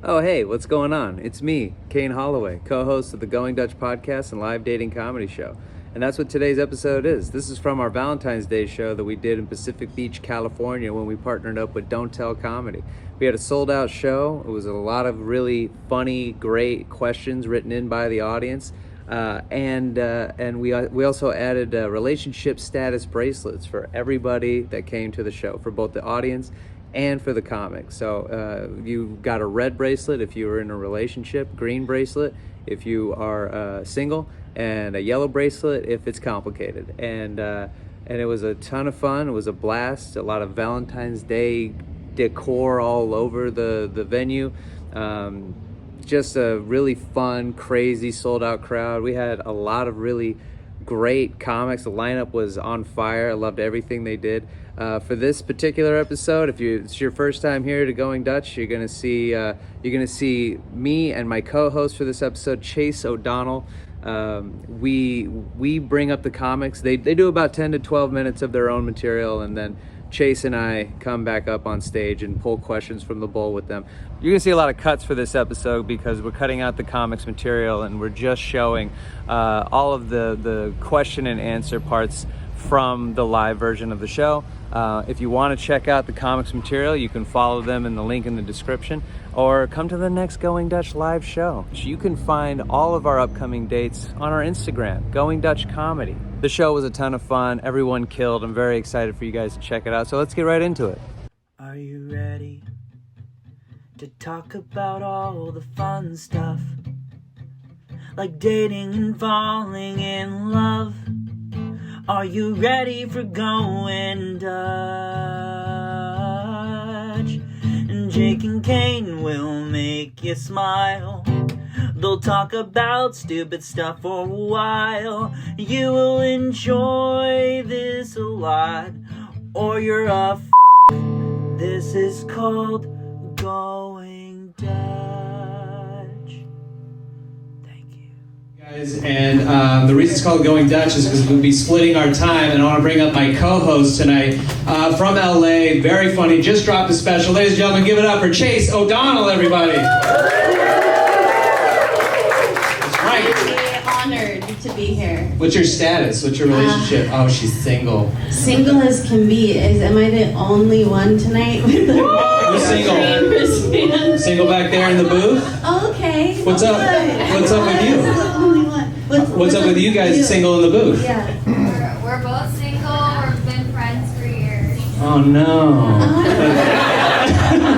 Oh, hey, what's going on? It's me, Kane Holloway, co-host of the Going Dutch podcast and live dating comedy show. And that's what today's episode is. This is from our Valentine's Day show that we did in Pacific Beach, California when we partnered up with Don't Tell Comedy. We had a sold-out show. It was a lot of really funny, great questions written in by the audience. And we also added relationship status bracelets for everybody that came to the show, for both the audience and for the comics. So you got a red bracelet if you were in a relationship, green bracelet if you are single, and a yellow bracelet if it's complicated. And it was a ton of fun. It was a blast. A lot of Valentine's Day decor all over the venue. Just a really fun, crazy, sold-out crowd. We had a lot of really great comics. The lineup was on fire. I loved everything they did. For this particular episode, if it's your first time here to Going Dutch, you're gonna see me and my co-host for this episode, Chase O'Donnell. We bring up the comics. They do about 10 to 12 minutes of their own material, and then Chase and I come back up on stage and pull questions from the bowl with them. You're gonna see a lot of cuts for this episode because we're cutting out the comics material and we're just showing all of the question and answer parts from the live version of the show. If you want to check out the comics material, you can follow them in the link in the description or come to the next Going Dutch live show. You can find all of our upcoming dates on our Instagram, Going Dutch Comedy. The show was a ton of fun. Everyone killed. I'm very excited for you guys to check it out. So let's get right into it. Are you ready to talk about all the fun stuff? Like dating and falling in love. Are you ready for Going Dutch? And Jake and Kane will make you smile. They'll talk about stupid stuff for a while. You will enjoy this a lot, or you're a This is called Going Dutch. And the reason it's called Going Dutch is because we'll be splitting our time, and I want to bring up my co-host tonight from LA, very funny, just dropped a special. Ladies and gentlemen, give it up for Chase O'Donnell, everybody. That's right. Honored to be here. What's your status? What's your relationship? Oh, she's single. Single as can be. Am I the only one tonight with the Who's single? Single back there in the booth? Okay. What's up? What's up with you? What's up with you guys single in the booth? Yeah. We're both single. We've been friends for years. Oh no.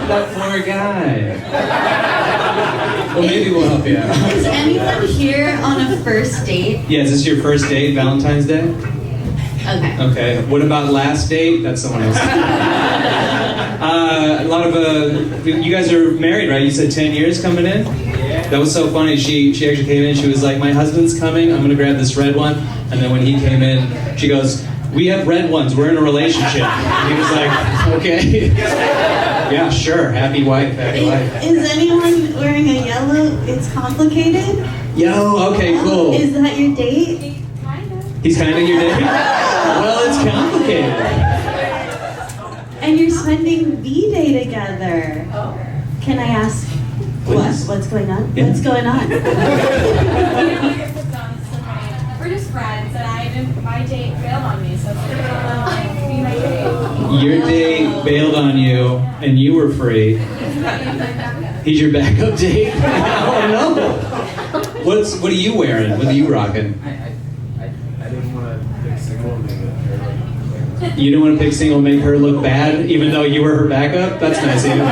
That poor guy. Well, maybe we'll help you out. Is anyone here on a first date? Yeah, is this your first date, Valentine's Day? Okay. Okay. What about last date? That's someone else. A lot of you guys are married, right? You said 10 years coming in? Yeah. That was so funny. She actually came in, she was like, my husband's coming, I'm gonna grab this red one. And then when he came in, she goes, we have red ones, we're in a relationship. And he was like, okay. Yeah, sure, happy wife, happy life. Is anyone wearing a yellow? It's complicated? Yo, okay, cool. Is that your date? Kind of. He's kind of your date? Well, it's complicated. And you're spending B-Day together. Oh. Can I ask what's going on? Yeah. What's going on? We're just friends, and my date bailed on me, so it's gonna be my date. Your date bailed on you, and you were free. He's your backup date? Oh no! What are you wearing? What are you rocking? I didn't want to pick single and make her look bad. You didn't want to pick single and make her look bad, even though you were her backup? That's nice of you.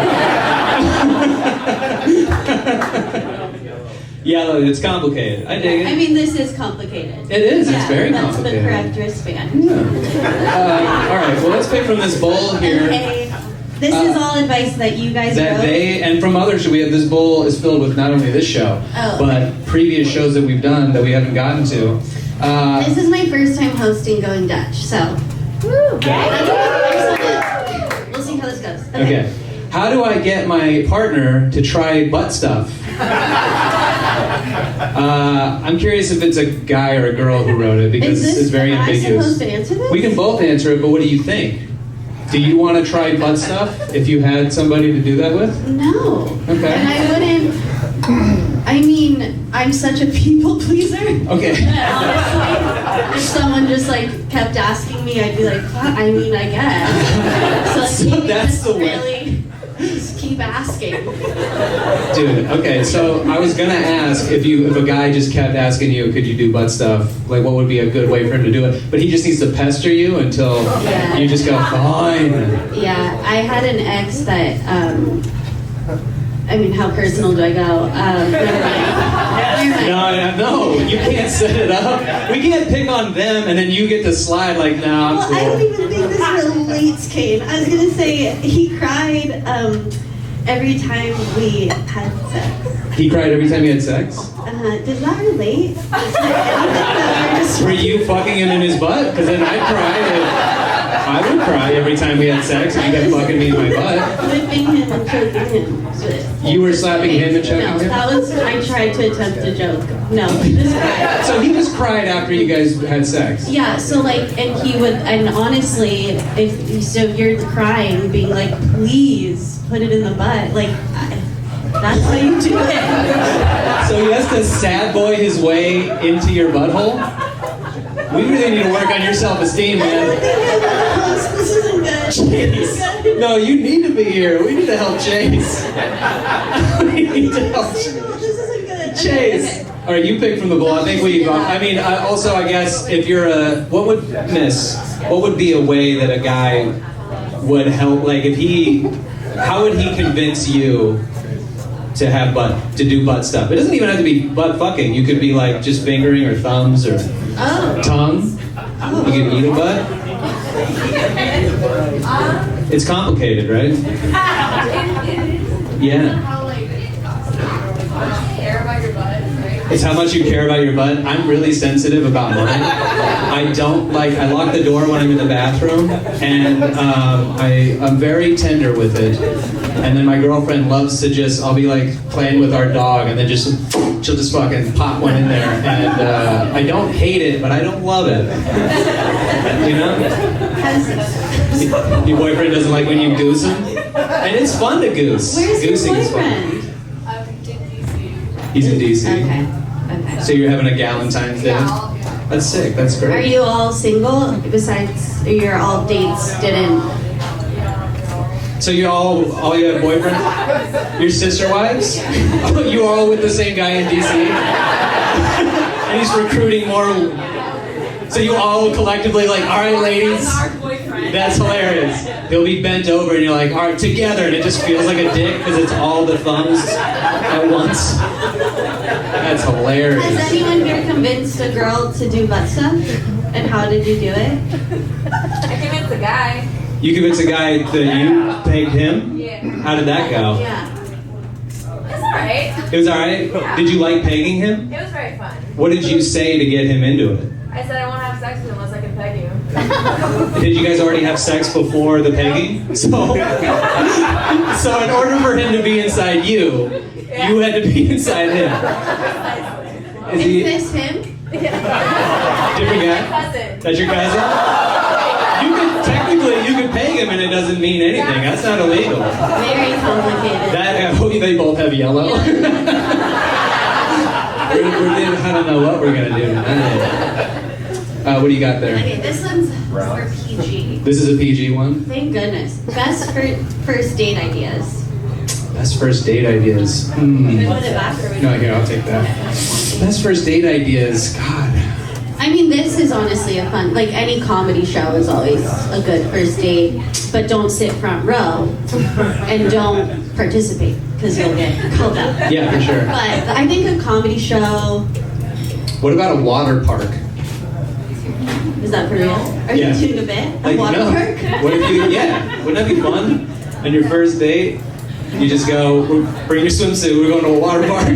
Yeah, it's complicated. I dig it. I mean, this is complicated. It is. It's very that's complicated. That's the correct wristband. Yeah. All right. Well, let's pick from this bowl here. Okay. This is all advice that you guys That wrote. they and from others. We have this bowl is filled with not only this show, but previous shows that we've done that we haven't gotten to. This is my first time hosting Going Dutch, so. Woo! We'll see how this goes. Okay. How do I get my partner to try butt stuff? I'm curious if it's a guy or a girl who wrote it because it's very ambiguous. Am I supposed to answer this? We can both answer it, but what do you think? Do you want to try butt stuff if you had somebody to do that with? No. Okay. And I wouldn't. I mean, I'm such a people pleaser. Okay. That honestly, if someone just like kept asking me, I'd be like, I mean, I guess. So, like, So maybe that's just the way. really just keep asking. Dude, okay, so I was gonna ask if a guy just kept asking you, could you do butt stuff? Like, what would be a good way for him to do it? But he just needs to pester you until Yeah. you just go, fine. Yeah, I had an ex that, I mean, how personal do I go? Never mind. No, you can't set it up. We can't pick on them and then you get to slide like, nah, I'm Well, cool. I don't even think this relates, Kane. I was gonna say he cried every time we had sex. He cried every time you had sex? Does that relate? Is there anything that we're just Were you fucking him in his butt? Because then I'd cry. I would cry every time we had sex and you kept fucking me in my butt. whipping him and choking him? You were slapping him and choking No, him? that was, I tried to attempt a joke. No, he just cried. So he just cried after you guys had sex? Yeah, so like, and he would, and honestly, if you're crying, being like, please put it in the butt, like, that's how you do it. So he has to sad boy his way into your butthole? We really need to work on your self-esteem, I don't man. think I'm gonna post. This isn't good. Chase. No, you need to be here. We need to help Chase. We need to help This isn't good. Chase. Okay. All right, you pick from the bowl. I think we. I mean, also, I guess if you're what would be a way that a guy would help? Like, how would he convince you to do butt stuff? It doesn't even have to be butt fucking. You could be like just fingering or thumbs or Oh. tongue. You could eat a butt. It's complicated, right? Yeah. How like care about your butt, right? It's how much you care about your butt. I'm really sensitive about mine. I lock the door when I'm in the bathroom, and I'm very tender with it. And then my girlfriend loves to I'll be like playing with our dog, and then she'll just fucking pop one in there. And I don't hate it, but I don't love it. You know? Your boyfriend doesn't like when you goose him? And it's fun to goose. Where's your Goosing is fun. boyfriend? In DC. He's in DC. Okay. So you're having a Galentine's Day? Yeah. That's sick. That's great. Are you all single? Besides, your all dates didn't. So you all you have boyfriends? Your sister wives? You all with the same guy in DC? And he's recruiting more. So you all collectively like, all right, ladies. Our boyfriend. That's hilarious. He'll be bent over and you're like, all right, together, and it just feels like a dick because it's all the thumbs at once. That's hilarious. Has anyone here convinced a girl to do butt stuff? And how did you do it? I convinced the guy. You convinced a guy that you pegged him? Yeah. How did that go? Yeah. It's alright. It was all right? Yeah. Did you like pegging him? It was very fun. What did you say to get him into it? I said I won't have sex with you unless I can peg you. Did you guys already have sex before the pegging? So in order for him to be inside you, you had to be inside him. Is Is he this him? different guy? Cousin. That's your cousin? You could peg him and it doesn't mean anything. That's not illegal. Very complicated. They both have yellow. I don't know what we're gonna do tonight. What do you got there? Okay, this one's for PG. This is a PG one? Thank goodness. Best first date ideas. Best first date ideas. Put it back or No, here, I'll take that. Best first date ideas. God. I mean, this is honestly a fun, like any comedy show is always a good first date, but don't sit front row and don't participate because you'll get called out. Yeah, for sure. But I think a comedy show, What about a water park? is that for real? Are Yeah. you doing a bit? A Like, water no. park? What if wouldn't that be fun? On your first date, you just go, bring your swimsuit, we're going to a water park.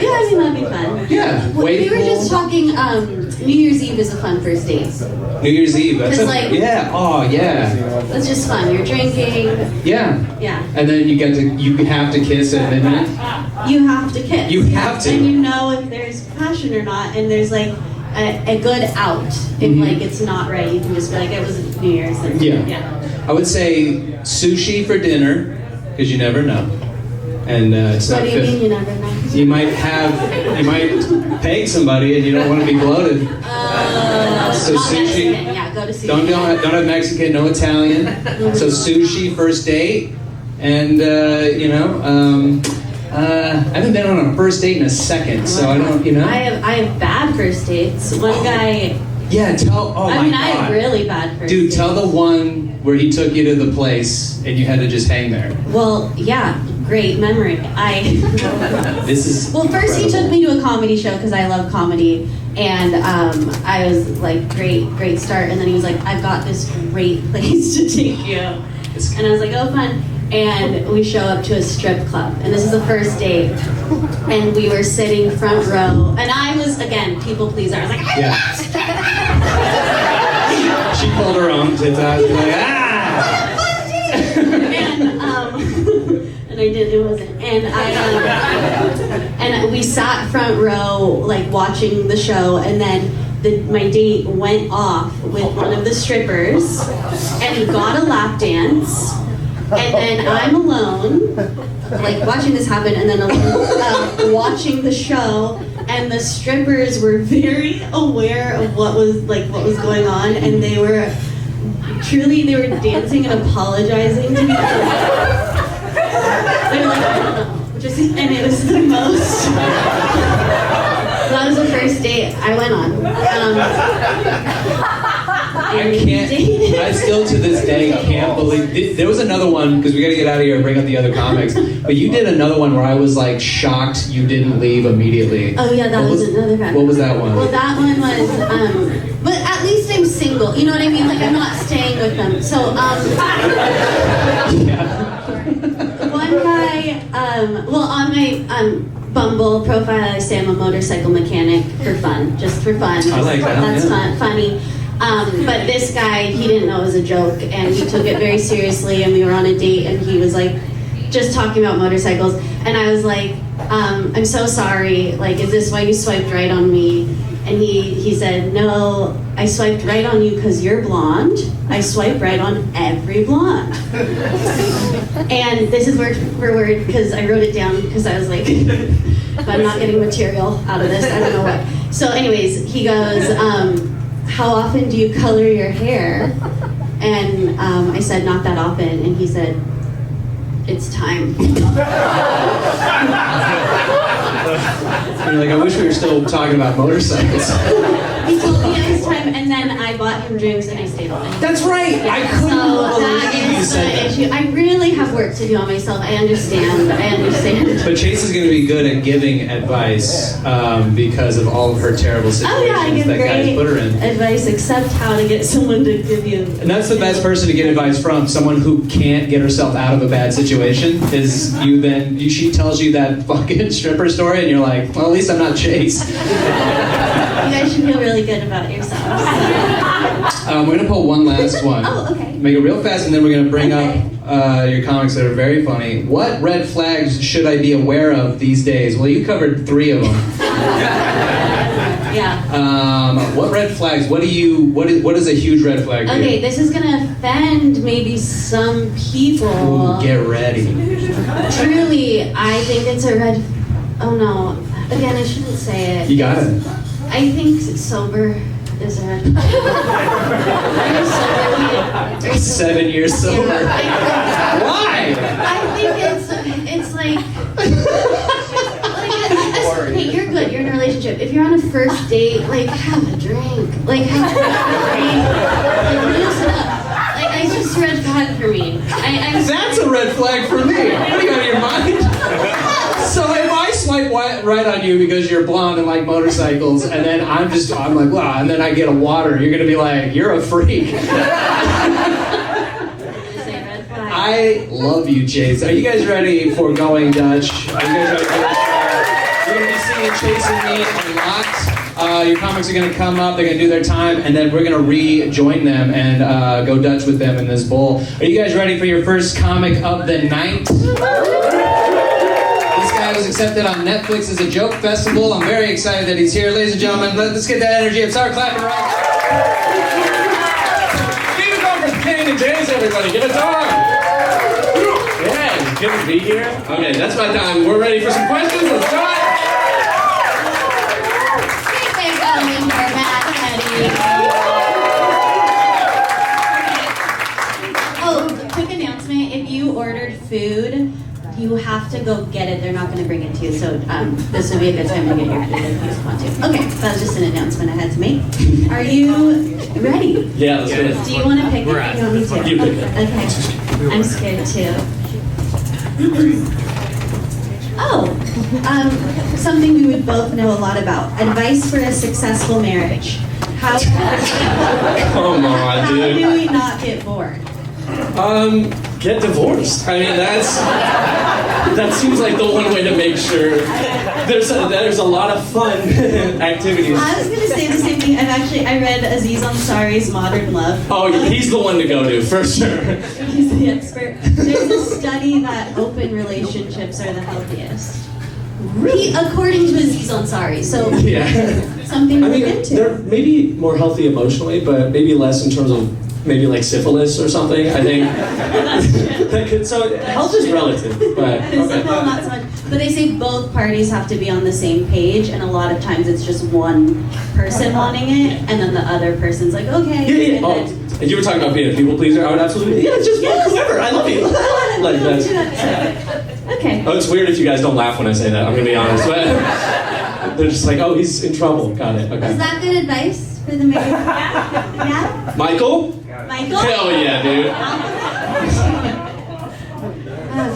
Yeah, I mean, that'd be fun. Yeah, We wave were pool. just talking, New Year's Eve is a fun first date. New Year's Eve. That's 'Cause, like- oh yeah, It's just fun. You're drinking. yeah. Yeah. And then you have to kiss at midnight. You have to kiss. You have to. And you know if there's passion or not, and there's like a good out. If Mhm. like it's not right, you can just be like, it was New Year's. And, Yeah. Yeah. I would say sushi for dinner, because you never know. And it's What not do you good. mean you never know? You might peg somebody and you don't want to be bloated. So Not sushi. Mexican. Yeah, go to sushi. Don't have Mexican, no Italian. So sushi first date, and I haven't been on a first date in a second, so I don't, I have bad first dates. One guy. Yeah, tell. Oh I my mean, god. I have really bad first Dude, dates. tell the one where he took you to the place and you had to just hang there. Well, yeah, great memory. This is. Well, first he took incredible. me to a comedy show because I love comedy, and I was like, great start. And then he was like, I've got this great place to take you, and I was like, oh, fun. And we show up to a strip club, and this is the first date, and we were sitting front row, and I was again people pleaser. I was like, Yeah. She pulled her own tits out. She's like, ah! and I did. It wasn't. And we sat front row, like watching the show, and then my date went off with one of the strippers, and he got a lap dance, and then I'm alone, like watching this happen, and then alone, watching the show. And the strippers were very aware of what was going on, and they were dancing and apologizing to me. They were like, I don't know. And it was the most. That was the first date I went on. I still to this day can't believe. There was another one, because we got to get out of here and bring up the other comics. But you did another one where I was like shocked you didn't leave immediately. Oh yeah, that was another bad. What was that one? Well, that one was, but at least I'm single. You know what I mean? Like I'm not staying with them. So, one guy, well, on my Bumble profile, I say I'm a motorcycle mechanic for fun, just for fun. I like that. That's yeah. funny. But this guy, he didn't know it was a joke, and he took it very seriously, and we were on a date, and he was like, just talking about motorcycles, and I was like, I'm so sorry, like, is this why you swiped right on me? And he said, no, I swiped right on you because you're blonde. I swipe right on every blonde. And this is word for word, because I wrote it down, because I was like, if I'm not getting material out of this, I don't know what. So anyways, he goes, how often do you color your hair? And I said, not that often. And he said, it's time. You're like, I wish we were still talking about motorcycles. He told me it was time, and then I bought him drinks and I stayed all night. That's right. I So couldn't that believe you is said the that. issue. I really have work to do on myself. I understand. But Chase is going to be good at giving advice because of all of her terrible situations Oh yeah, I give that guys great put her in. advice, except how to get someone to give you. And that's the best person to get advice from, someone who can't get herself out of a bad situation, is you then, she tells you that fucking stripper story and you're like, well, at least I'm not Chase. You guys should feel really good about yourselves. We're going to pull one last one. Oh, okay. Make it real fast, and then we're going to bring Okay. up your comics that are very funny. What red flags should I be aware of these days? Well, you covered 3 of them. Yeah. What red flags? What is a huge red flag to Okay, you? this is gonna offend maybe some people. Ooh, get ready. Truly, I think it's a red. Oh no! Again, I shouldn't say it. You got it. I think sober is a red flag. Are you sober? 7 years sober. Yeah, Why? I think it's like. Hey, you're good. You're in a relationship. If you're on a first date, like have a drink. Like have a drink. Like loosen up. Like it's just a red flag for me. That's a red flag for me. What are you out of your mind? So if I swipe right on you because you're blonde and like motorcycles, and then I'm like, wow, and then I get a water, you're gonna be like, you're a freak. I love you, Chase. Are you guys ready for Going Dutch? Are you guys ready for this? You're going to be seeing Chase and me a lot. Your comics are going to come up, they're going to do their time, and then we're going to rejoin them and go Dutch with them in this bowl. Are you guys ready for your first comic of the night? This guy was accepted on Netflix as a joke festival. I'm very excited that he's here. Ladies and gentlemen, let's get that energy. Start clapping right. Steve Cochran. Kane and James, everybody. Give it up. Yeah, good to be here. Okay, that's my time. We're ready for some questions. Let's start. Big welcome for Matt Petty. Oh, quick announcement. If you ordered food, you have to go get it. They're not going to bring it to you. So this would be a good time to get your food if you just want to. Okay, that was just an announcement I had to make. Are you ready? Yeah, let's do it. Do you want to pick it? You want me to? You pick it. Okay. I'm scared too. Oh, something we would both know a lot about. Advice for a successful marriage. How Come on, how do dude. we not get bored? Get divorced. I mean, that seems like the one way to make sure there's a lot of fun activities. I was gonna say the same thing. I read Aziz Ansari's Modern Love. Oh, he's the one to go to for sure. He's the expert. There's a study that open relationships are the healthiest. According to Aziz Ansari. So Yeah. something to I look mean, into. they're maybe more healthy emotionally, but maybe less in terms of maybe like syphilis or something. I think. So health is relative, but okay. Well, not so much. But they say both parties have to be on the same page, and a lot of times it's just one person wanting it, and then the other person's like, okay. Yeah. And Oh, then- if you were talking about being a people pleaser, I would absolutely. Yeah, just fuck whoever. I love you. Like that's. Okay. Oh, it's weird if you guys don't laugh when I say that. I'm gonna be honest, but they're just like, oh, he's in trouble. Got it. Is Okay. that good advice for the married? Yeah? Michael? Michael? Hell yeah, dude.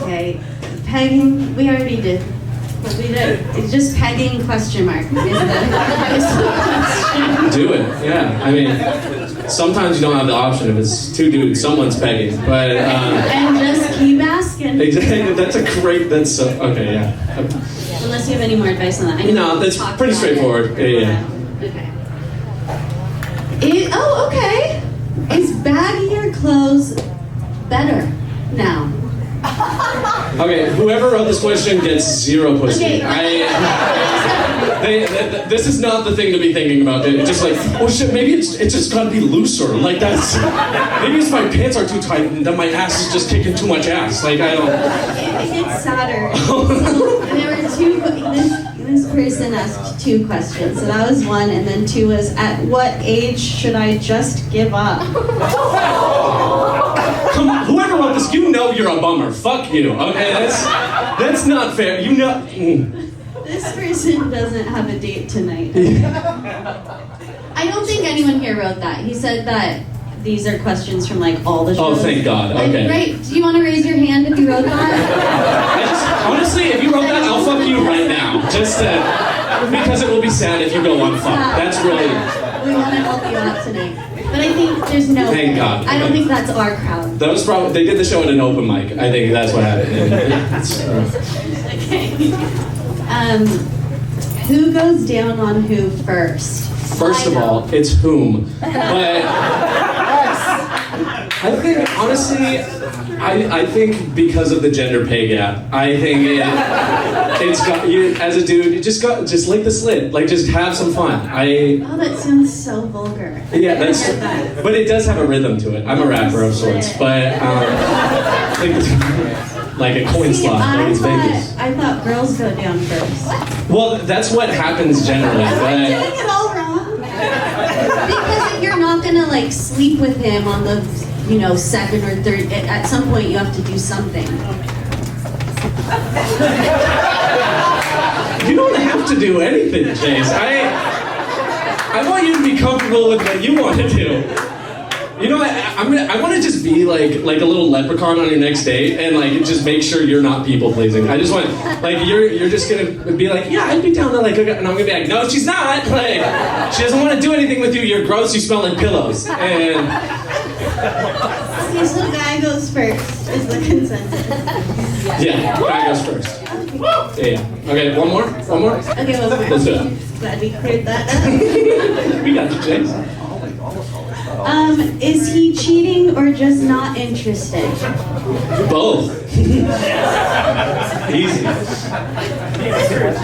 Okay. Pegging, we already did. We did. It's just pegging question mark. Is the question. Do it. Yeah. I mean, sometimes you don't have the option if it's two dudes, someone's pegging. But And just keep asking. exactly, that's a great. That's okay. Yeah. Unless you have any more advice on that. I know No, we that's talked pretty about straightforward. it. Yeah. Okay. Oh, okay. Is baggier clothes better now? Okay. Whoever wrote this question gets 0 pussy. Okay. This is not the thing to be thinking about. Dude. Just like, oh shit, maybe it's just gotta be looser. Like that's maybe it's my pants are too tight and then my ass is just kicking too much ass. Like I don't. It gets sadder. So there were two. This person asked 2 questions. So that was 1, and then 2 was, at what age should I just give up? Come on, whoever wrote this, you know you're a bummer. Fuck you. Okay, that's not fair. You know. This person doesn't have a date tonight. I don't think anyone here wrote that. He said that these are questions from like all the shows. Oh, thank God. Like, Okay. right? Do you want to raise your hand if you wrote that? Honestly, if you wrote that, I'll fuck you right now. Just because it will be sad if you go unfucked. That's really. We want to help you out tonight. But I think there's no Thank way. God. I don't think that's our crowd. That was probably they did the show at an open mic. I think that's what happened. Okay. Who goes down on who first? First of all, it's whom. But I think honestly, I think because of the gender pay gap, I think it's got you as a dude. You just lick the slit, like just have some fun. Oh, that sounds so vulgar. Yeah, that's. I get that. But it does have a rhythm to it. I'm a rapper of sorts, but like a coin See, slot, like it's Vegas. I thought girls go down first. Well, that's what happens generally. I'm doing But it all wrong. Because if you're not gonna like sleep with him on the, second or third, at some point you have to do something. you don't have to do anything, Chase. I want you to be comfortable with what you want to do. You know, I want to just be like a little leprechaun on your next date and like just make sure you're not people pleasing. I just want like you're just gonna be like, yeah, I'd be down to like, and I'm gonna be like, no, she's not. Like, she doesn't want to do anything with you. You're gross. You smell like pillows. And Okay, so guy goes first is the consensus. yeah, guy goes first. Yeah. Okay, one more. Okay, one more. Let's do it. Glad we cleared that up. We got you, Chase. Is he cheating or just not interested? Both. Easy.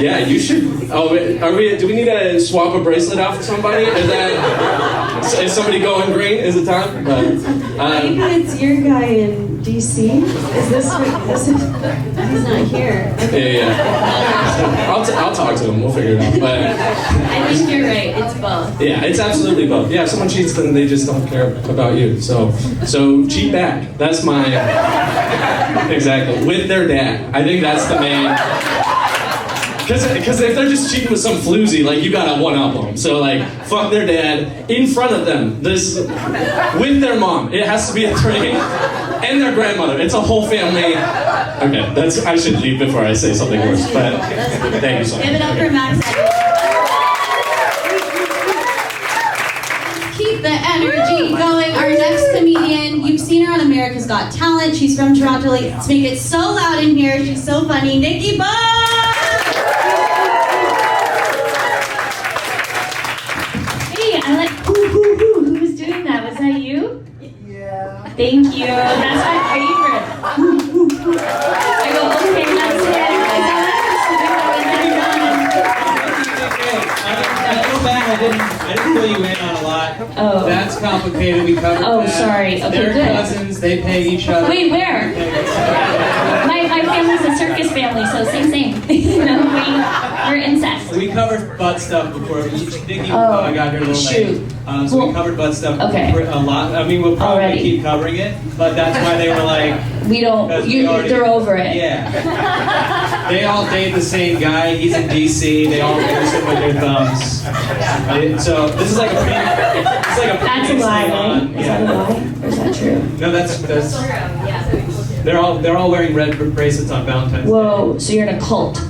Yeah, you should. Oh, are we? Do we need to swap a bracelet out for somebody? Is somebody going green? Is it time? Maybe it's your guy in DC. Is this? He's not here. Yeah. I'll talk to him. We'll figure it out. But I think you're right. It's both. yeah, it's absolutely both. Yeah, if someone cheats, then they just don't care about you. So cheat back. That's my exactly with their dad. I think that's the main. Because if they're just cheating with some floozy, like, you gotta one-up them. So, like, fuck their dad in front of them. With their mom. It has to be a three. And their grandmother. It's a whole family. Okay, I should leave before I say something worse. But thank you so much. Give it up for Max. Keep the energy going. Our next comedian, you've seen her on America's Got Talent. She's from Toronto. Let's make it so loud in here. She's so funny. Nikki Buzz! Who's doing that? Was that you? Yeah. Thank you. That's my favorite. I go, okay, that's it. I feel bad. I didn't fill you in on a lot. Oh. That's complicated. We covered Oh, that. sorry. Okay, They're good. cousins. They pay each other. Wait, where? My family's a circus family, so same. We're incest. We covered butt stuff before. Nikki Oh, got here a little shoot. late. So we covered butt stuff Okay. a lot. I mean, we'll probably Already. keep covering it, but that's why they were like, We don't. They're over it. yeah. They all date the same guy. He's in DC. They all kiss him with their thumbs. So this is like a That's a lie, right? Is that a lie? Or is that true? No, that's they're all wearing red bracelets on Valentine's Day. Whoa, so you're in a cult.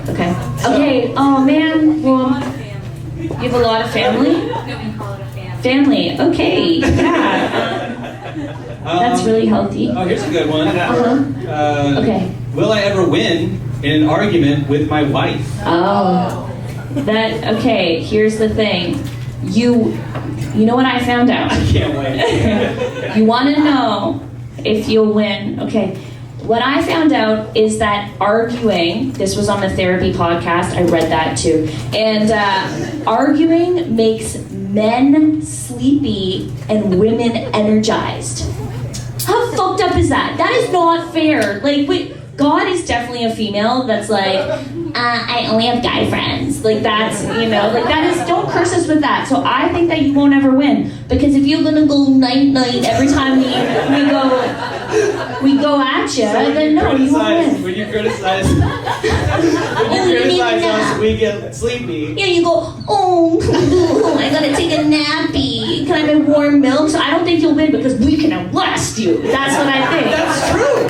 Okay. Okay, oh man. Well, you have a lot of family? Family, okay. Yeah. That's really healthy. Oh, here's a good one. Okay. Will I ever win in an argument with my wife? Oh. Okay, here's the thing. You know what I found out? I can't wait. You want to know if you'll win. Okay. What I found out is that arguing, this was on the therapy podcast, I read that too, and arguing makes men sleepy and women energized. How fucked up is that? That is not fair. Like, wait, God is definitely a female that's like, I only have guy friends. Like, that's, like, that is, don't curse us with that. So I think that you won't ever win. Because if you're gonna go night-night every time we go at you, then no, you won't win. When you criticize us, we get sleepy. Yeah, you go, oh, I gotta take a nappy. Can I have warm milk? So I don't think you'll win because we can outlast you. That's what I think. That's true.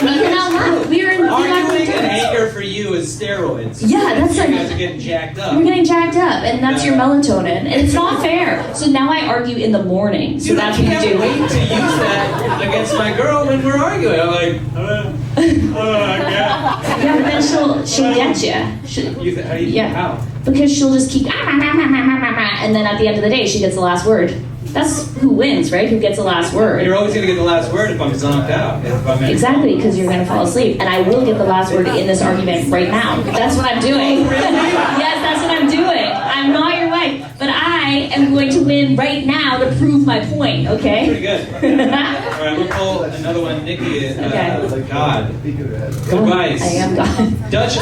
We can outlast. Arguing and anger for you is steroids. Yeah, that's You like, guys are getting jacked up. you're getting jacked up, and that's your melatonin, and it's not fair. So now I argue in the morning. So Dude, that's I what can't you do. wait to use that against my girl when we're arguing. I'm like, Yeah, but then she'll get you. Yeah. How? Because she'll just keep and then at the end of the day she gets the last word. That's who wins, right? Who gets the last word. You're always going to get the last word if I'm zonked out. Exactly, because you're going to fall asleep. And I will get the last word in this argument right now. That's what I'm doing. Yes, that's what I'm doing. I'm not your wife, but I am going to win right now to prove my point, okay? Pretty good. All right, we'll pull another one. Nikki, Okay. God. Advice. I am God. Dutch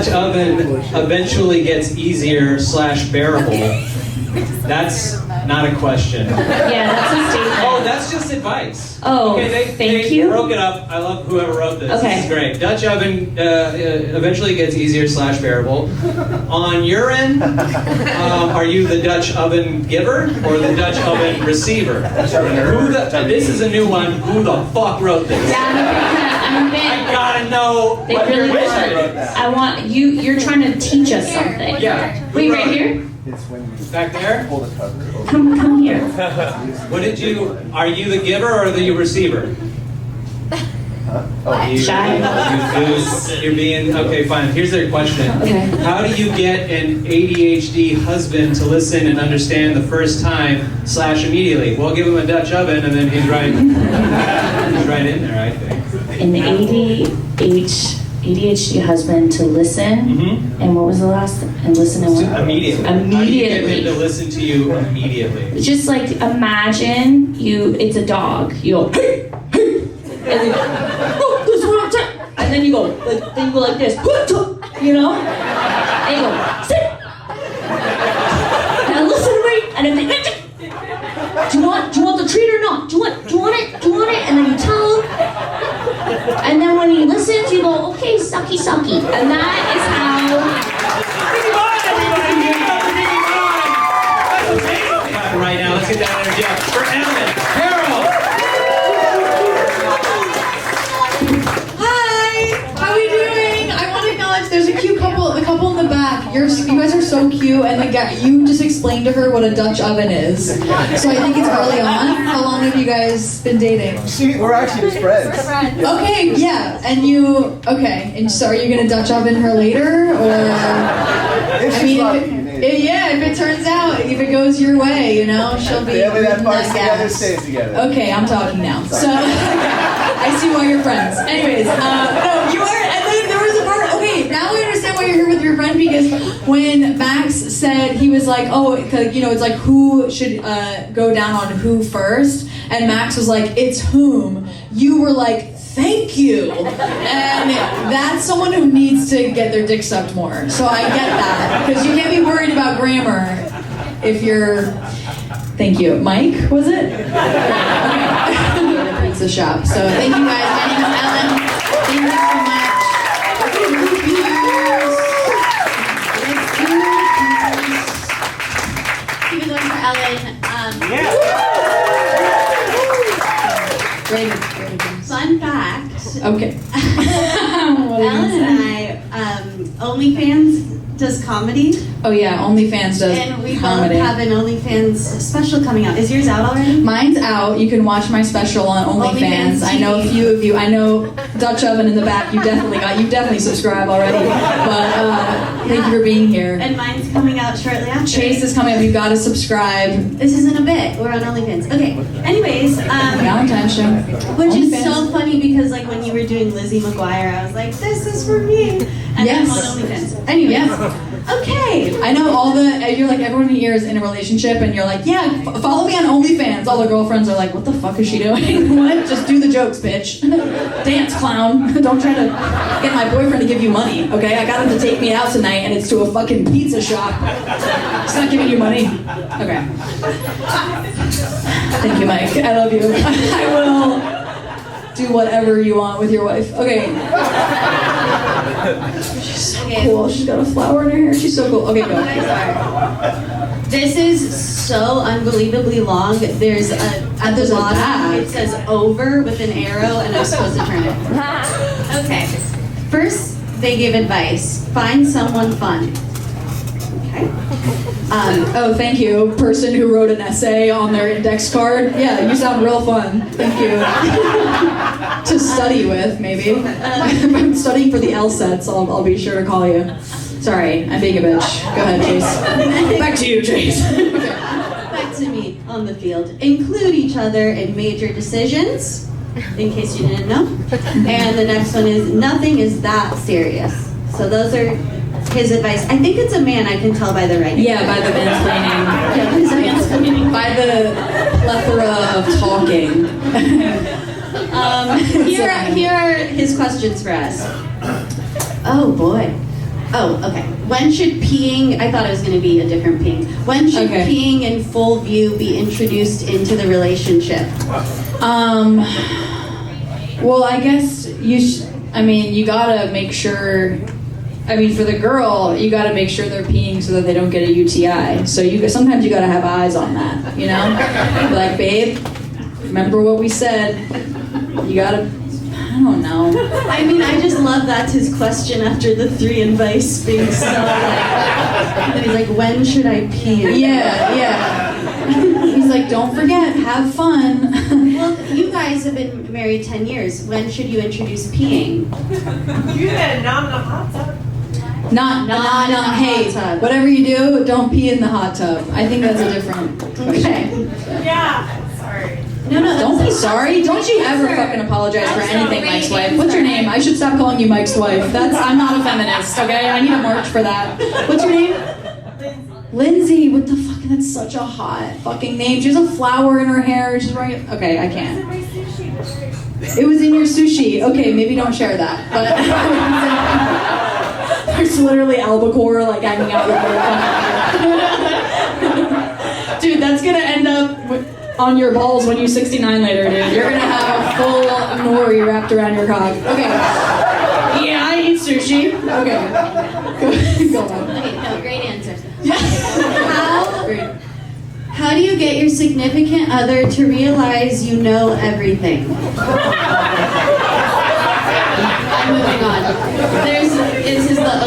oven eventually gets easier / bearable. That's not a question. Yeah, that's a statement. Oh, that's just advice. Oh, okay, thank they you. broke it up. I love whoever wrote this. Okay. This is great. Dutch oven eventually gets easier / bearable. On your end, are you the Dutch oven giver or the Dutch oven receiver? This is a new one. Who the fuck wrote this? Yeah, I'm a bit. I gotta know. They what really your want. mission is. I want you. You're trying to teach us something. Yeah. Wait, right here. It's when you Back there. pull the cover over. Come here. What did you? Are you the giver or the receiver? Shy. You're being okay. Fine. Here's their question. Okay. How do you get an ADHD husband to listen and understand the first time / immediately? Well, give him a Dutch oven, and then he's right in there. I think. An ADHD husband to listen. And what was the last? And listen and what? Immediately. How do you get him to listen to you immediately? Just like imagine it's a dog. You go, hey, hey, and then, oh, this is what I'm saying. And then you go like this, you know? And you go, sit. Now listen to me. And then they, do you want the treat or not? Do you want it? And then you tell him. And then when he listens, you go, okay, sucky. And that is how. Right now, let's get that energy up for Ellen, Carol. Hi, how are we doing? I want to acknowledge there's a cute couple, the couple in the back. You guys are so cute, and you just explained to her what a Dutch oven is. So I think it's early on. How long have you guys been dating? We're actually just friends. Okay, yeah, and and so are you gonna Dutch oven her later, or? If she's lucky. If it turns out, if it goes your way, she'll be. Family that reaping parts together gas. stays together. Okay, I'm talking now. So I see why you're friends. Anyways, no, you are. And then there was a part. Okay, now I understand why you're here with your friend, because when Max said, he was like, oh, it's like who should go down on who first, and Max was like, it's whom. You were like, thank you. And that's someone who needs to get their dick sucked more. So I get that. Because you can't be worried about grammar if you're... Thank you. Mike, was it? Okay. The pizza shop. So thank you guys. My name is Ellen. Thank you so much. Keep it going for Ellen. Great. Fun fact. Okay. Ellen and I, OnlyFans does comedy. Oh yeah, OnlyFans does And we comedy. both have an OnlyFans special coming out. Is yours out already? Mine's out. You can watch my special on OnlyFans. I know a few of you. I know Dutch Oven in the back. You definitely subscribe already. But thank you for being here. And mine's coming out shortly after. Chase is coming up. You gotta subscribe. This isn't a bit. We're on OnlyFans. Okay. Anyways, Valentine's show. which is OnlyFans. so funny because like when you were doing Lizzie McGuire, I was like, this is for me. And Yes. I'm on OnlyFans. Anyways. Okay. I know you're like, everyone here is in a relationship and you're like, yeah, follow me on OnlyFans. All the girlfriends are like, what the fuck is she doing? What? Just do the jokes, bitch. Dance, clown. Don't try to get my boyfriend to give you money, okay? I got him to take me out tonight and it's to a fucking pizza shop. He's not giving you money. Okay. Thank you, Mike. I love you. I will do whatever you want with your wife. Okay. She's so cool. She's got a flower in her hair. She's so cool. Okay, go. This is so unbelievably long. There's at the bottom it says over with an arrow and I'm supposed to turn it. Okay. First, they give advice. Find someone fun. Okay. Oh, thank you, person who wrote an essay on their index card. Yeah, you sound real fun. Thank you. To study with, maybe. If I'm studying for the LSATs, I'll be sure to call you. Sorry, I'm being a bitch. Go ahead, Chase. Back to you, Chase. Back to me on the field. Include each other in major decisions, in case you didn't know. And the next one is nothing is that serious. So those are his advice. I think it's a man, I can tell by the writing. Yeah, by the mansplaining. Yeah, his mansplaining. By the plethora of talking. Here are his questions for us. Oh boy. Oh, okay. When should peeing, I thought it was going to be a different peeing. When should peeing in full view be introduced into the relationship? Well, I guess you gotta make sure, for the girl, you gotta make sure they're peeing so that they don't get a UTI. So sometimes you gotta have eyes on that, you know? Like, babe, remember what we said. You gotta, I don't know. I just love that's his question after the 3 advice being so and he's like, when should I pee? Yeah. He's like, don't forget, have fun. Well, you guys guys have been married 10 years. When should you introduce peeing? You said not in a hot tub. Not in a hey, hot tub. whatever you do, don't pee in the hot tub. I think that's a different question. Yeah. Sorry. No, Don't be sorry. Don't you ever fucking apologize for anything, Mike's wife. What's your name? I should stop calling you Mike's wife. I'm not a feminist, okay? I need a march for that. What's your name? Lindsay. What the fuck? That's such a hot fucking name. She has a flower in her hair. She's wearing. Okay, I can't. It was in your sushi. Okay, maybe don't share that. But there's literally albacore like hanging out with her. Dude, that's gonna end up on your balls when you're 69 later, dude. You're gonna have a full nori wrapped around your cock. Okay. Yeah, I eat sushi. Okay. Go on. Okay, no, great answer. How do you get your significant other to realize you know everything? I'm moving on.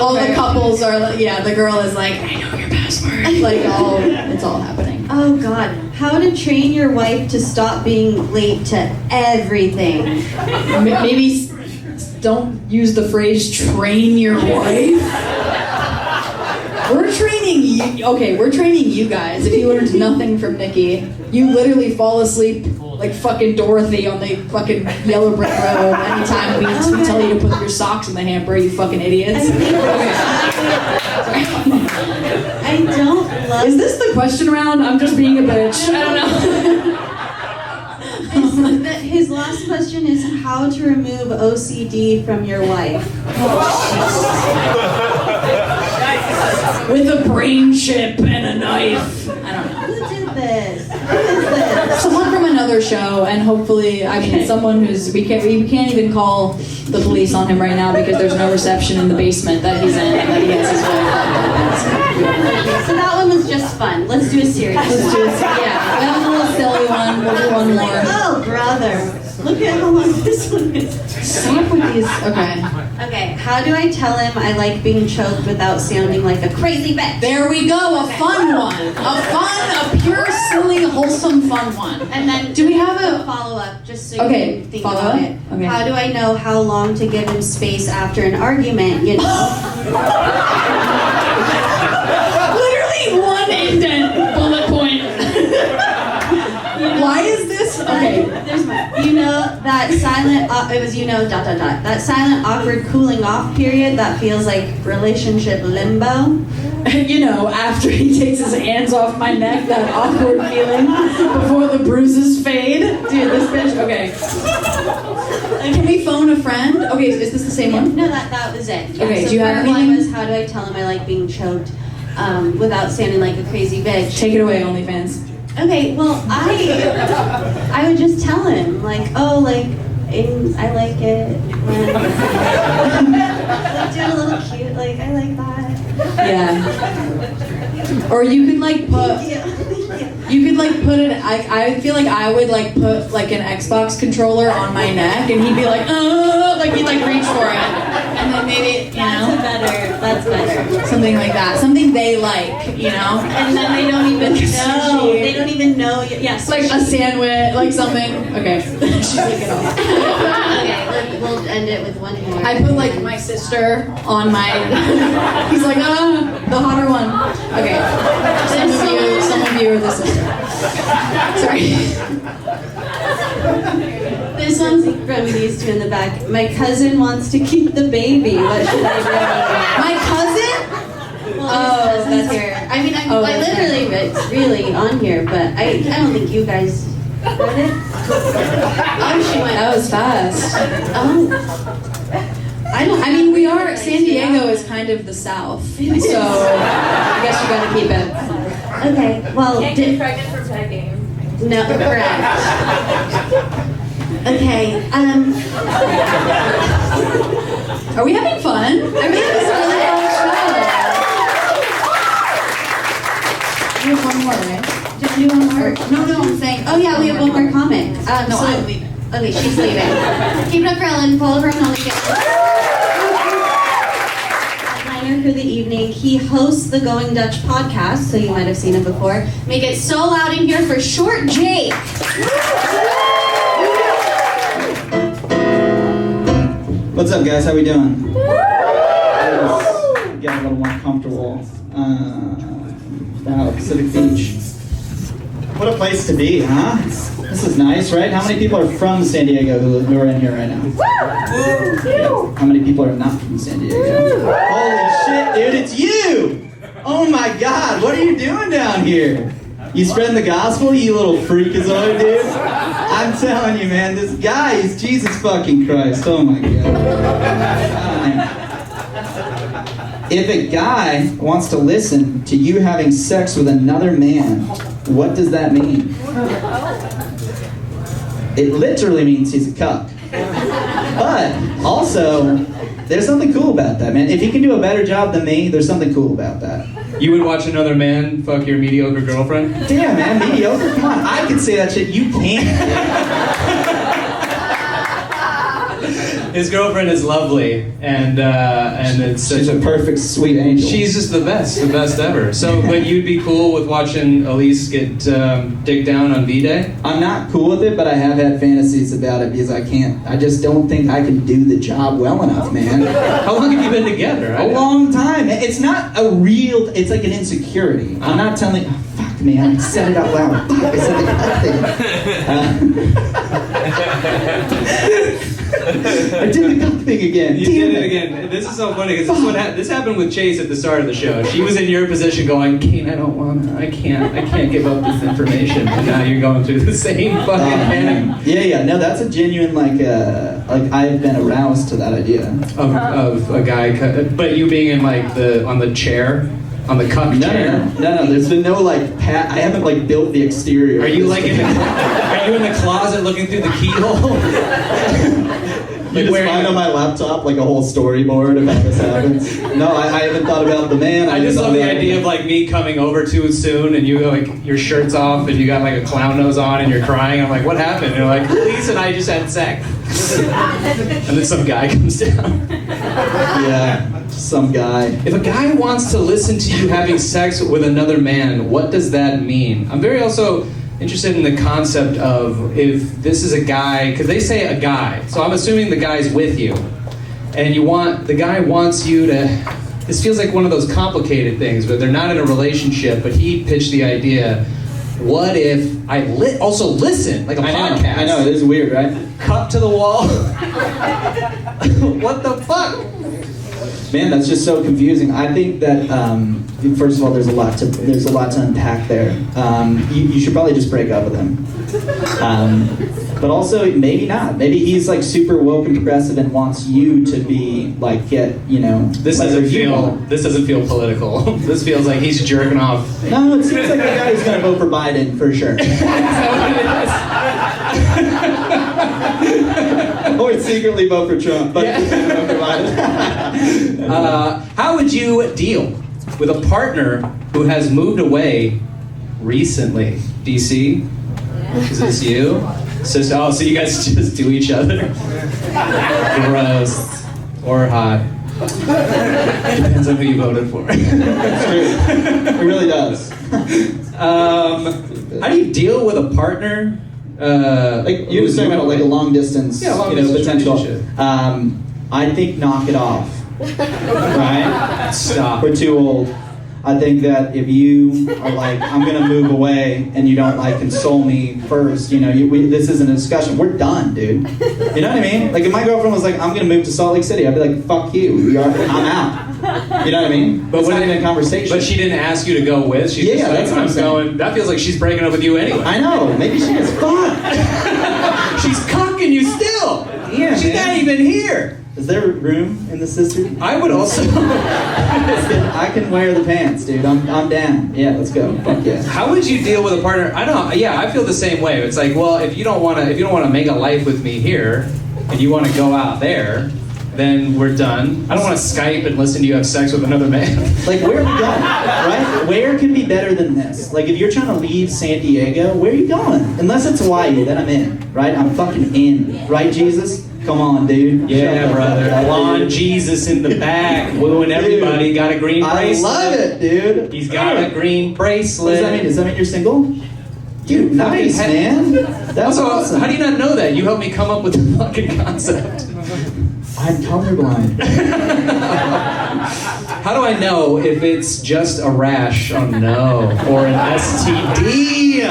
All the couples are like, yeah, the girl is like, I know your password. Like, it's all happening. Oh God, how to train your wife to stop being late to everything? Maybe don't use the phrase train your wife. We're training you. Okay, we're training you guys. If you learned nothing from Nikki, you literally fall asleep like fucking Dorothy on the fucking yellow brick road anytime we tell you to put your socks in the hamper, you fucking idiots. I don't love. Is this the question round? I'm just being a bitch. I don't know. His last question is how to remove OCD from your wife. With a brain chip and a knife. I don't know. Who did this? Who is this? Someone from another show, and hopefully, I mean, someone who's we can't even call the police on him right now because there's no reception in the basement that he's in and that he has his wife. So that one was just fun. Let's do a serious one. Let's do it. Yeah, that was a little silly one. We'll do one more. Oh, brother. Look at how long this one is. Stop with these. Okay. Okay, how do I tell him I like being choked without sounding like a crazy bitch? There we go. A fun one. A pure, silly, wholesome, fun one. And then do we have a follow-up just so you Okay, can think follow about up? it? Okay. How do I know how long to give him space after an argument, you know? Literally one indent bullet point. Why is this? Okay. There's mine. You know that silent, it was that silent awkward cooling off period that feels like relationship limbo? You know, after he takes his hands off my neck, that awkward feeling before the bruises fade. Dude, this bitch, okay. Can we phone a friend? Okay, is this the same one? No, that was it. Yeah, Okay, so do you have part one anything? was how do I tell him I like being choked without sounding like a crazy bitch? Take it away, OnlyFans. Okay, well, I would just tell him, like, oh, like, I like it when like, do a little cute, like, I like that. Yeah. Or you could like put, you could like put it, I feel like I would like put like an Xbox controller on my neck and he'd be like he'd like reach for it. And then maybe, That's better. something like that. Something they like, you know? And then they don't even know. They don't even know. Yes. Like a sandwich, like something. Okay. She's like it off. Okay, we'll end it with one more. I put like my sister on my. He's like, the hotter one. Okay. Some of you are the sister. Sorry. This one's from these two in the back. My cousin wants to keep the baby. What should I do? My cousin? Well, that's here. I mean, I literally, it's really on here, but I don't think you guys read it. Oh, she went. That was fast. Oh. I mean, we are. San Diego is kind of the South, so I guess you gotta keep it. Okay. Well, Can't get pregnant for pegging. no, correct. Okay. Are we having fun? I mean, this is a really fun show. We have one more, right? Do you want to do one more? No, I'm saying. Oh yeah, we have one more comic. No, I'm leaving. Okay, she's leaving. Keep it up for Ellen. Follow her on OnlyFans. Headliner for the evening. He hosts the Going Dutch podcast, so you might have seen him before. Make it so loud in here for Short Jake. What's up, guys? How we doing? Get a little more comfortable. Wow, Pacific Beach. What a place to be, huh? This is nice, right? How many people are from San Diego who are in here right now? Yeah. How many people are not from San Diego? Holy shit, dude, it's you! Oh my God, what are you doing down here? You spreading the gospel, you little freakazoid, dude? I'm telling you, man, this guy is Jesus fucking Christ. Oh my God. If a guy wants to listen to you having sex with another man, what does that mean? It literally means he's a cuck. But also, there's something cool about that, man. If he can do a better job than me, there's something cool about that. You would watch another man fuck your mediocre girlfriend? Damn, man, mediocre? Come on, I can say that shit. You can't. His girlfriend is lovely, and it's such She's a perfect, sweet angel. She's just the best ever. So, but you'd be cool with watching Elise get dick down on V-Day? I'm not cool with it, but I have had fantasies about it because I just don't think I can do the job well enough, man. How long have you been together? A long time. It's not a real, it's like an insecurity. I'm not telling, oh, fuck man, I said it out loud. Fuck, I said the cuck thing. I did the cuck thing again. You did it again. This is so funny because this happened with Chase at the start of the show. She was in your position going, Kane, I can't give up this information. And now you're going through the same fucking panic. Yeah. No, that's a genuine, like I've been aroused to that idea. Of a guy, but you being in on the chair, on the cuck chair. No, there's been no I haven't built the exterior. Are you are you in the closet looking through the keyhole? You just find on my laptop a whole storyboard of how this happens. No, I haven't thought about the man. I just love the idea of me coming over too soon and you your shirt's off and you got a clown nose on and you're crying. I'm like, what happened? And you're like, Elise and I just had sex. And then some guy comes down. Yeah, some guy. If a guy wants to listen to you having sex with another man, what does that mean? I'm very also interested in the concept of if this is a guy, because they say a guy, so I'm assuming the guy's with you, and the guy wants you to, this feels like one of those complicated things where they're not in a relationship, but he pitched the idea, what if I also listen, like a podcast? I know, it is weird, right? Cup to the wall. What the fuck? Man, that's just so confusing. I think that first of all, there's a lot to unpack there. You should probably just break up with him. But also, maybe not. Maybe he's super woke and progressive and wants you to be This doesn't feel political. This feels like he's jerking off. No, it seems like the guy who's going to vote for Biden for sure. Or secretly vote for Trump, but vote for Biden. How would you deal with a partner who has moved away recently? DC? Is this you? So you guys just do each other? Gross. Or hot. Depends on who you voted for. It's true. It really does. How do you deal with a partner? You're just talking about a long distance, potential. I think knock it off. Right? Stop. We're too old. I think that if you are I'm gonna move away, and you don't console me first, this isn't a discussion. We're done, dude. You know what I mean? If my girlfriend was I'm gonna move to Salt Lake City, I'd be like, fuck you. I'm out. You know what I mean? But it's not even a conversation. But she didn't ask you to go with. She's just that's what I'm saying. That feels like she's breaking up with you anyway. I know. Maybe she is. Fuck. She's cocking you still. Yeah, she's not even here. Is there room in the sister? I would also. I can wear the pants, dude. I'm down. Yeah, let's go. Fuck yeah. How would you deal with a partner? I don't. Yeah, I feel the same way. It's if you don't want to make a life with me here, and you want to go out there, then we're done. I don't want to Skype and listen to you have sex with another man. Where are we going? Right? Where can be better than this? If you're trying to leave San Diego, where are you going? Unless it's Hawaii, then I'm in. Right? I'm fucking in. Right, Jesus? Come on, dude. Yeah, brother. Blonde Jesus in the back, wooing everybody. Got a green bracelet. I love it, dude. He's got a green bracelet. What does that mean? Does that mean you're single? Dude, nice, man. That's awesome. How do you not know that? You helped me come up with the fucking concept. I'm colorblind. How do I know if it's just a rash? Oh no. Or an STD?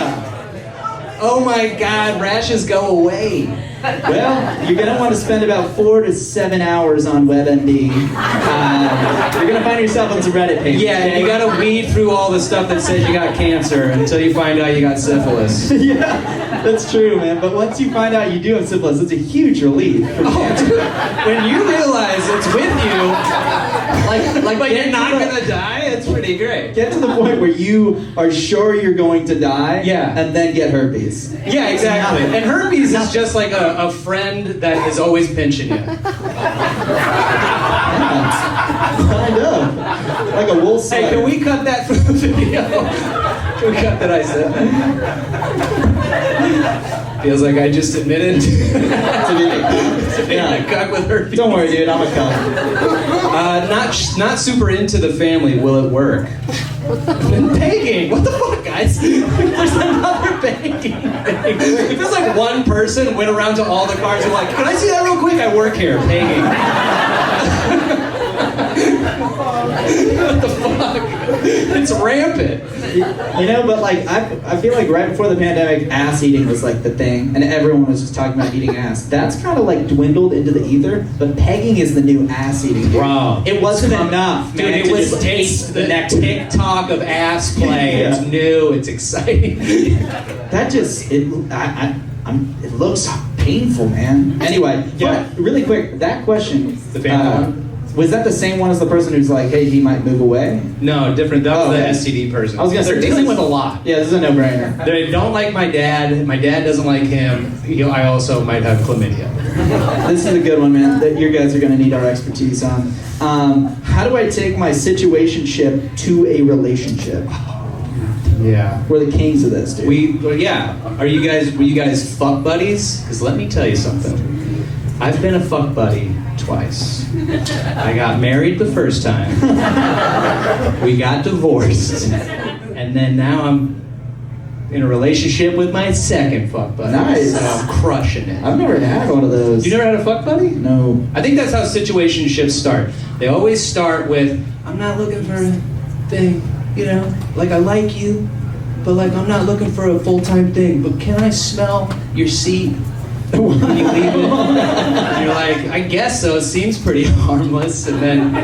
Oh my god, rashes go away. Well, you're gonna want to spend about 4 to 7 hours on WebMD. You're gonna find yourself on some Reddit pages. Yeah, okay? you gotta weed through all the stuff that says you got cancer until you find out you got syphilis. Yeah, that's true, man. But once you find out you do have syphilis, it's a huge relief. Oh, dude, when you realize it's with you, but you're not gonna die, it's pretty great. Get to the point where you are sure you're going to die, Yeah. and then get herpes. Yeah, exactly. And herpes is just like a friend that is always pinching you. Kind of. Like a wool Hey, sweater. can we cut that from the video? Can we cut that I said that? Feels like I just admitted to being a cuck with herpes. Don't worry, dude. I'm a cuck. Not super into the family. Will it work? Pegging. What the fuck, guys? There's another pegging thing. If it's like one person went around to all the cars and like, can I see that real quick? I work here. Pegging. What the fuck? It's rampant. You know, but like I feel like right before the pandemic, ass eating was like the thing, and everyone was just talking about eating ass. That's kind of like dwindled into the ether. But pegging is the new ass eating. Bro, it wasn't enough, dude. man. It was the TikTok of ass play. Yeah. It's new. It's exciting. That just it looks painful, man. Anyway, Yeah. but really quick, that question. The family one? Was that the same one as the person who's like, hey, he might move away? No, different. That was Oh, the okay. STD person. I was gonna say They're dealing with a lot. Yeah, this is a no-brainer. They don't like my dad. My dad doesn't like him. I also might have chlamydia. This is a good one, man, that you guys are going to need our expertise on. How do I take my situationship to a relationship? Yeah. We're the kings of this, dude. Were you guys fuck buddies? Because let me tell you something. I've been a fuck buddy twice. I got married the first time. We got divorced. And then now I'm in a relationship with my second fuck buddy. Nice. So I'm crushing it. I've never had one of those. You never had a fuck buddy? No. I think that's how situationships start. They always start with, I'm not looking for a thing, like I like you, but like I'm not looking for a full-time thing, but can I smell your seat when you leave it? And you're like, I guess so, it seems pretty harmless, and then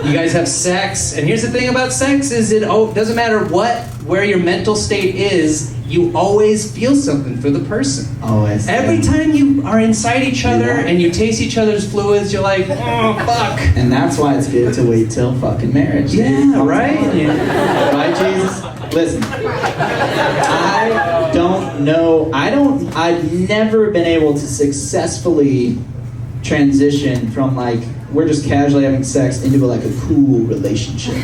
you guys have sex, and here's the thing about sex is it doesn't matter where your mental state is, you always feel something for the person. Always. Every time you are inside each other and you taste each other's fluids, you're like, oh, fuck. And that's why it's good to wait till fucking marriage. Yeah, right? Right, Jesus? Listen, I don't know. I've never been able to successfully transition from like, we're just casually having sex into like a cool relationship.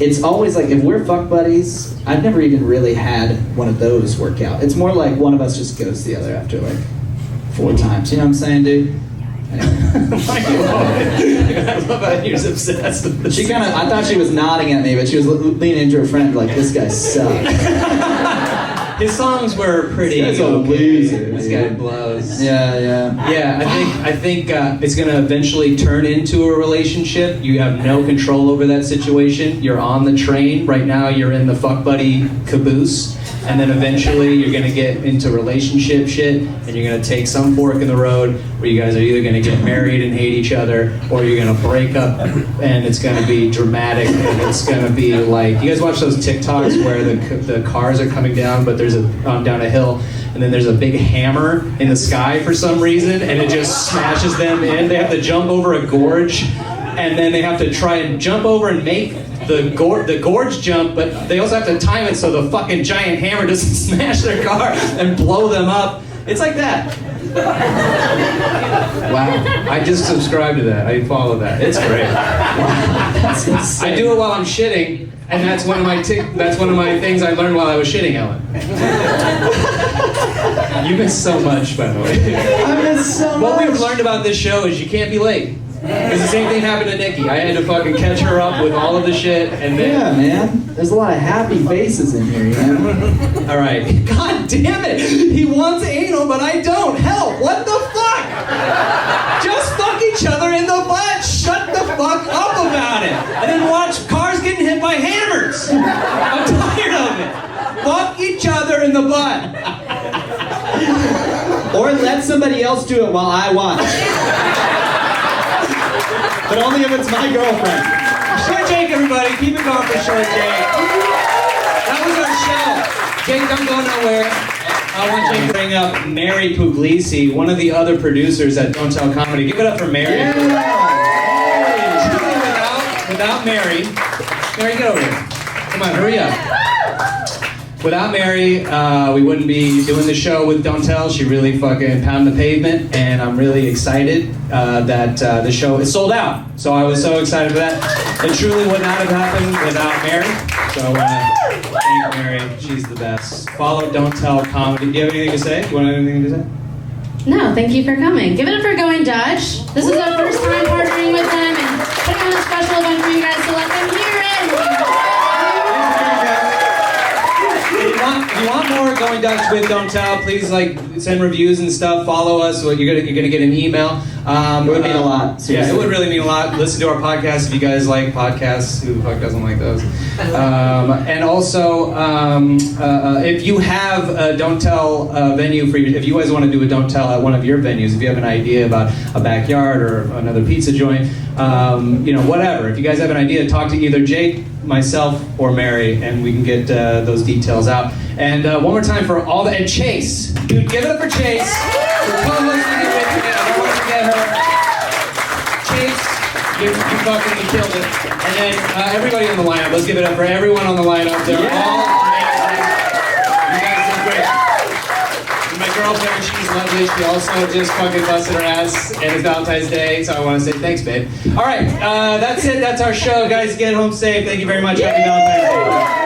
It's always like, if we're fuck buddies, I've never even really had one of those work out. It's more like one of us just goes the other after like 4 times. You know what I'm saying, dude? Anyway. I love how you're obsessed with this. She kind of, I thought she was nodding at me, but she was leaning into her friend like, this guy sucks. His songs were pretty This guy's a okay. loser, This dude. guy blows. Yeah. Yeah, I think it's gonna eventually turn into a relationship. You have no control over that situation. You're on the train right now. You're in the fuck buddy caboose, and then eventually you're gonna get into relationship shit, and you're gonna take some fork in the road where you guys are either gonna get married and hate each other, or you're gonna break up, and it's gonna be dramatic, and it's gonna be like, you guys watch those TikToks where the cars are coming down, but there's down a hill, and then there's a big hammer in the sky for some reason, and it just smashes them in. They have to jump over a gorge, and then they have to try and jump over and make the gorge jump, but they also have to time it so the fucking giant hammer doesn't smash their car and blow them up. It's like that. Wow. I just subscribe to that. I follow that. It's great. That's insane. I do it while I'm shitting, and that's one of my things I learned while I was shitting, Ellen. You miss so much, by the way. I miss so What much. we've learned about this show is you can't be late. Because the same thing happened to Nikki. I had to fucking catch her up with all of the shit, and then... Yeah, man. There's a lot of happy faces in here, you know? All right. God damn it! He wants anal, but I don't. Help! What the fuck? Just fuck each other in the Or let somebody else do it while I watch. But only if it's my girlfriend. Short Jake, everybody. Keep it going for Short Jake. That was our show. Jake, don't go nowhere. I want Jake to bring up Mary Puglisi, one of the other producers at Don't Tell Comedy. Give it up for Mary. Truly, without Mary, Mary, get over here. Come on, hurry up. Without Mary, we wouldn't be doing the show with Don't Tell. She really fucking pounded the pavement, and I'm really excited that the show is sold out. So I was so excited for that. It truly would not have happened without Mary. So thank Mary. She's the best. Follow Don't Tell Comedy. Do you have anything to say? You want anything to say? No, thank you for coming. Give it up for Going Dutch. This is our first time partnering with them and putting on a special event for you guys to let them hear it. If you want more Going Dutch with Don't Tell, please send reviews and stuff. Follow us. You're gonna get an email. It would mean a lot. Seriously. Yeah, it would really mean a lot. Listen to our podcast if you guys like podcasts. Who the fuck doesn't like those? And also, if you have a Don't Tell venue if you guys want to do a Don't Tell at one of your venues, if you have an idea about a backyard or another pizza joint, whatever. If you guys have an idea, talk to either Jake, myself, or Mary, and we can get those details out. And one more time for all and Chase. Dude, give it up for Chase. For co-hosting it with me. I don't want to forget her. Chase, you fucking killed it. And then everybody on the lineup, let's give it up for everyone on the lineup. They're all amazing. You guys did great. And my girlfriend, she's lovely. She also just fucking busted her ass, and it's Valentine's Day, so I want to say thanks, babe. All right, that's it. That's our show. Guys, get home safe. Thank you very much. Happy Valentine's Day.